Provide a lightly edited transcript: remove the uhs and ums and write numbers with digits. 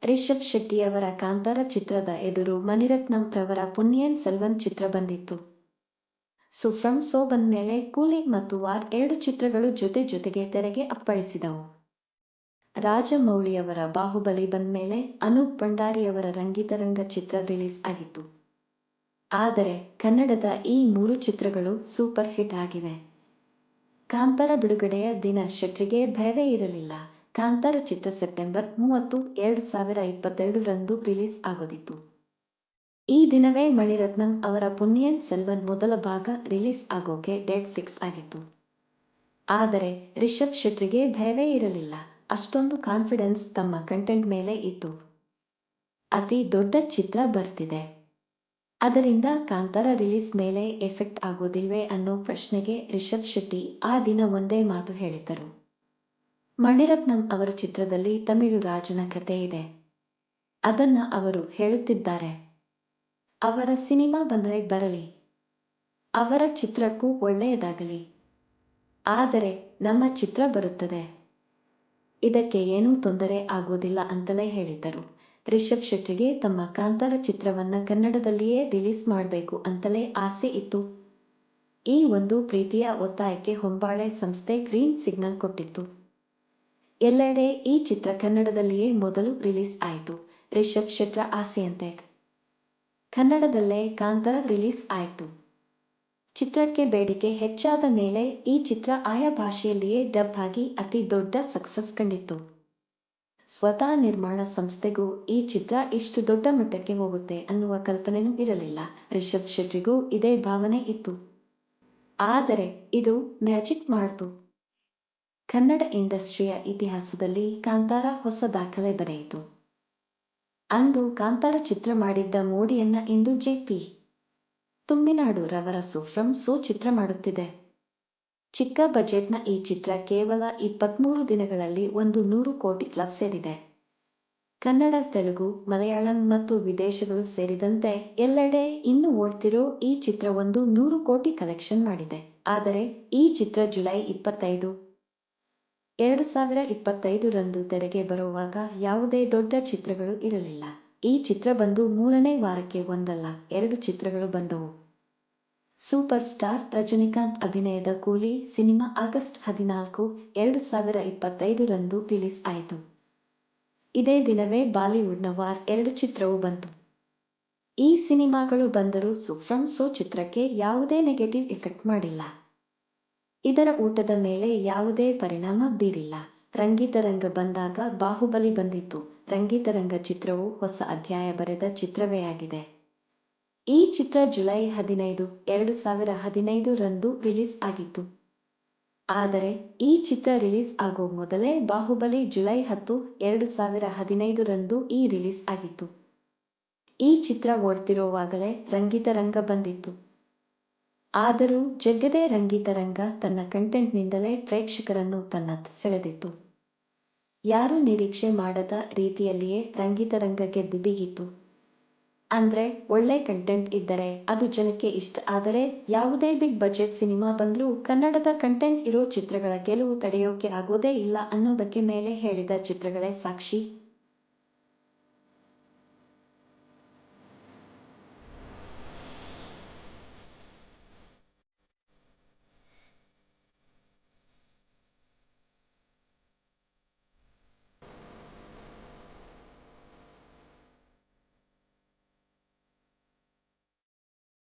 ರಿಷಬ್ ಶೆಟ್ಟಿಯವರ ಕಾಂತಾರ ಚಿತ್ರದ ಎದುರು ಮಣಿರತ್ನಂ ರವರ ಪೊನ್ನಿಯಿನ್ ಸೆಲ್ವನ್ ಚಿತ್ರ ಬಂದಿತ್ತು. ಫ್ರಮ್ ಸೋ ಬಂದ್ಮೇಲೆ ಕೂಲಿ ಮತ್ತು ವಾರ್ 2 ಚಿತ್ರಗಳು ಜೊತೆಗೆ ತೆರೆಗೆ ಅಪ್ಪಳಿಸಿದವು. ರಾಜಮೌಳಿಯವರ ಬಾಹುಬಲಿ ಬಂದ್ಮೇಲೆ ಅನೂಪ್ ಭಂಡಾರಿಯವರ ರಂಗಿತರಂಗ ಚಿತ್ರ ರಿಲೀಸ್ ಆಗಿತ್ತು. ಆದರೆ ಕನ್ನಡದ ಈ 3 ಚಿತ್ರಗಳು ಸೂಪರ್ ಹಿಟ್ ಆಗಿವೆ. ಕಾಂತಾರ ಬಿಡುಗಡೆಯ ದಿನ ಶೆಟ್ರಿಗೆ ಭಯವೇ ಇರಲಿಲ್ಲ. ಕಾಂತಾರ ಚಿತ್ರ ಸೆಪ್ಟೆಂಬರ್ 30, 2022 ರಂದು ರಿಲೀಸ್ ಆಗೋದಿತ್ತು. ಈ ದಿನವೇ ಮಣಿರತ್ನಂ ಅವರ ಪೊನ್ನಿಯಿನ್ ಸೆಲ್ವನ್ ಮೊದಲ ಭಾಗ ರಿಲೀಸ್ ಆಗೋಕೆ ಡೇಟ್ ಫಿಕ್ಸ್ ಆಗಿತ್ತು. ಆದರೆ ರಿಷಬ್ ಶೆಟ್ರಿಗೆ ಭಯವೇ ಇರಲಿಲ್ಲ. ಅಷ್ಟೊಂದು ಕಾನ್ಫಿಡೆನ್ಸ್ ತಮ್ಮ ಕಂಟೆಂಟ್ ಮೇಲೆ ಇತ್ತು. ಅತಿ ದೊಡ್ಡ ಚಿತ್ರ ಬರ್ತಿದೆ. ಅದರಿಂದ ಕಾಂತಾರ ರಿಲೀಸ್ ಮೇಲೆ ಎಫೆಕ್ಟ್ ಆಗೋದಿಲ್ವೇ ಅನ್ನೋ ಪ್ರಶ್ನೆಗೆ ರಿಷಬ್ ಶೆಟ್ಟಿ ಆ ದಿನ ಒಂದೇ ಮಾತು ಹೇಳಿದ್ದರು. ಮಣಿರತ್ನಂ ಅವರ ಚಿತ್ರದಲ್ಲಿ ತಮಿಳು ರಾಜನ ಕತೆ ಇದೆ. ಅದನ್ನ ಅವರು ಹೇಳುತ್ತಿದ್ದಾರೆ. ಅವರ ಸಿನಿಮಾ ಬಂದರೆ ಬರಲಿ. ಅವರ ಚಿತ್ರಕ್ಕೂ ಒಳ್ಳೆಯದಾಗಲಿ. ಆದರೆ ನಮ್ಮ ಚಿತ್ರ ಬರುತ್ತದೆ. ಇದಕ್ಕೆ ಏನೂ ತೊಂದರೆ ಆಗೋದಿಲ್ಲ ಅಂತಲೇ ಹೇಳಿದ್ದರು. ರಿಷಬ್ ಶೆಟ್ಟಿಗೆ ತಮ್ಮ ಕಾಂತಾರ ಚಿತ್ರವನ್ನ ಕನ್ನಡದಲ್ಲಿಯೇ ರಿಲೀಸ್ ಮಾಡ್ಬೇಕು ಅಂತಲೇ ಆಸೆ ಇತ್ತು. ಈ ಒಂದು ಪ್ರೀತಿಯ ಒತ್ತಾಯಕ್ಕೆ ಹೊಂಬಾಳೆ ಸಂಸ್ಥೆ ಗ್ರೀನ್ ಸಿಗ್ನಲ್ ಕೊಟ್ಟಿತ್ತು. ಎಲ್ಲೆಡೆ ಈ ಚಿತ್ರ ಕನ್ನಡದಲ್ಲಿಯೇ ಮೊದಲು ರಿಲೀಸ್ ಆಯಿತು. ರಿಷಬ್ ಶೆಟ್ರ ಆಸೆಯಂತೆ ಕನ್ನಡದಲ್ಲೇ ಕಾಂತಾರ ರಿಲೀಸ್ ಆಯಿತು. ಚಿತ್ರಕ್ಕೆ ಬೇಡಿಕೆ ಹೆಚ್ಚಾದ ಮೇಲೆ ಈ ಚಿತ್ರ ಆಯಾ ಭಾಷೆಯಲ್ಲಿಯೇ ಡಬ್ ಆಗಿ ಅತಿ ದೊಡ್ಡ ಸಕ್ಸಸ್ ಕಂಡಿತ್ತು. ಸ್ವತಃ ನಿರ್ಮಾಣ ಸಂಸ್ಥೆಗೂ ಈ ಚಿತ್ರ ಇಷ್ಟು ದೊಡ್ಡ ಮಟ್ಟಕ್ಕೆ ಹೋಗುತ್ತೆ ಅನ್ನುವ ಕಲ್ಪನೆನೂ ಇರಲಿಲ್ಲ. ರಿಷಬ್ ಶೆಟ್ರಿಗೂ ಇದೇ ಭಾವನೆ ಇತ್ತು. ಆದರೆ ಇದು ಮ್ಯಾಜಿಕ್ ಮಾಡ್ತು. ಕನ್ನಡ ಇಂಡಸ್ಟ್ರಿಯ ಇತಿಹಾಸದಲ್ಲಿ ಕಾಂತಾರ ಹೊಸ ದಾಖಲೆ ಬರೆಯಿತು. ಅಂದು ಕಾಂತಾರ ಚಿತ್ರ ಮಾಡಿದ್ದ ಮೋಡಿಯನ್ನ ಇಂದು ಜೆ.ಪಿ. ತುಂಬಿನಾಡು ರವರ ಫ್ರಮ್ ಸೋ ಚಿತ್ರ ಮಾಡುತ್ತಿದೆ. ಚಿಕ್ಕ ಬಜೆಟ್ನ ಈ ಚಿತ್ರ ಕೇವಲ 23 ದಿನಗಳಲ್ಲಿ 100 ಕೋಟಿ ಕ್ಲಬ್ ಸೇರಿದೆ. ಕನ್ನಡ, ತೆಲುಗು, ಮಲಯಾಳಂ ಮತ್ತು ವಿದೇಶಗಳು ಸೇರಿದಂತೆ ಎಲ್ಲೆಡೆ ಇನ್ನು ಓಡ್ತಿರೋ ಈ ಚಿತ್ರ 100 ಕೋಟಿ ಕಲೆಕ್ಷನ್ ಮಾಡಿದೆ. ಆದರೆ ಈ ಚಿತ್ರ ಜುಲೈ 25, 2025 ರಂದು ತೆರೆಗೆ ಬರೋವಾಗ ಯಾವುದೇ ದೊಡ್ಡ ಚಿತ್ರಗಳು ಇರಲಿಲ್ಲ. ಈ ಚಿತ್ರ ಬಂದು 3ನೇ ವಾರಕ್ಕೆ ಒಂದಲ್ಲ 2 ಚಿತ್ರಗಳು ಬಂದವು. ಸೂಪರ್ ಸ್ಟಾರ್ ರಜನಿಕಾಂತ್ ಅಭಿನಯದ ಕೂಲಿ ಸಿನಿಮಾ ಆಗಸ್ಟ್ 14, 2025 ರಂದು ರಿಲೀಸ್ ಆಯಿತು. ಇದೇ ದಿನವೇ ಬಾಲಿವುಡ್ನ ವಾರ್ 2 ಚಿತ್ರವೂ ಬಂತು. ಈ ಸಿನಿಮಾಗಳು ಬಂದರೂ ಫ್ರಮ್ ಸೋ ಚಿತ್ರಕ್ಕೆ ಯಾವುದೇ ನೆಗೆಟಿವ್ ಎಫೆಕ್ಟ್ ಮಾಡಿಲ್ಲ. ಇದರ ಊಟದ ಮೇಲೆ ಯಾವುದೇ ಪರಿಣಾಮ ಬೀರಿಲ್ಲ. ರಂಗಿತರಂಗ ಬಂದಾಗ ಬಾಹುಬಲಿ ಬಂದಿತ್ತು. ರಂಗಿತರಂಗ ಚಿತ್ರವು ಹೊಸ ಅಧ್ಯಾಯ ಬರೆದ ಚಿತ್ರವೇ ಆಗಿದೆ. ಈ ಚಿತ್ರ ಜುಲೈ 15, 2015 ರಂದು ರಿಲೀಸ್ ಆಗಿತ್ತು. ಆದರೆ ಈ ಚಿತ್ರ ರಿಲೀಸ್ ಆಗೋ ಮೊದಲೇ ಬಾಹುಬಲಿ ಜುಲೈ 10, 2015 ರಂದು ರಿಲೀಸ್ ಆಗಿತ್ತು. ಈ ಚಿತ್ರ ಓಡ್ತಿರೋವಾಗಲೇ ರಂಗಿತರಂಗ ಬಂದಿತ್ತು. ಆದರೂ ಜಗ್ಗದೆ ರಂಗಿತರಂಗ ತನ್ನ ಕಂಟೆಂಟ್ನಿಂದಲೇ ಪ್ರೇಕ್ಷಕರನ್ನು ತನ್ನತ್ತ ಸೆಳೆದಿತ್ತು. ಯಾರೂ ನಿರೀಕ್ಷೆ ಮಾಡದ ರೀತಿಯಲ್ಲಿಯೇ ರಂಗಿತರಂಗ ಗೆದ್ದು ಬೀಗಿತ್ತು. ಅಂದ್ರೆ ಒಳ್ಳೆ ಕಂಟೆಂಟ್ ಇದ್ದರೆ ಅದು ಜನಕ್ಕೆ ಇಷ್ಟ ಆದರೆ ಯಾವುದೇ ಬಿಗ್ ಬಜೆಟ್ ಸಿನಿಮಾ ಬಂದ್ರೂ ಕನ್ನಡದ ಕಂಟೆಂಟ್ ಇರೋ ಚಿತ್ರಗಳ ಗೆಲುವು ತಡೆಯೋಕೆ ಆಗೋದೇ ಇಲ್ಲ ಅನ್ನೋದಕ್ಕೆ ಮೇಲೆ ಹೇಳಿದ ಚಿತ್ರಗಳೇ ಸಾಕ್ಷಿ.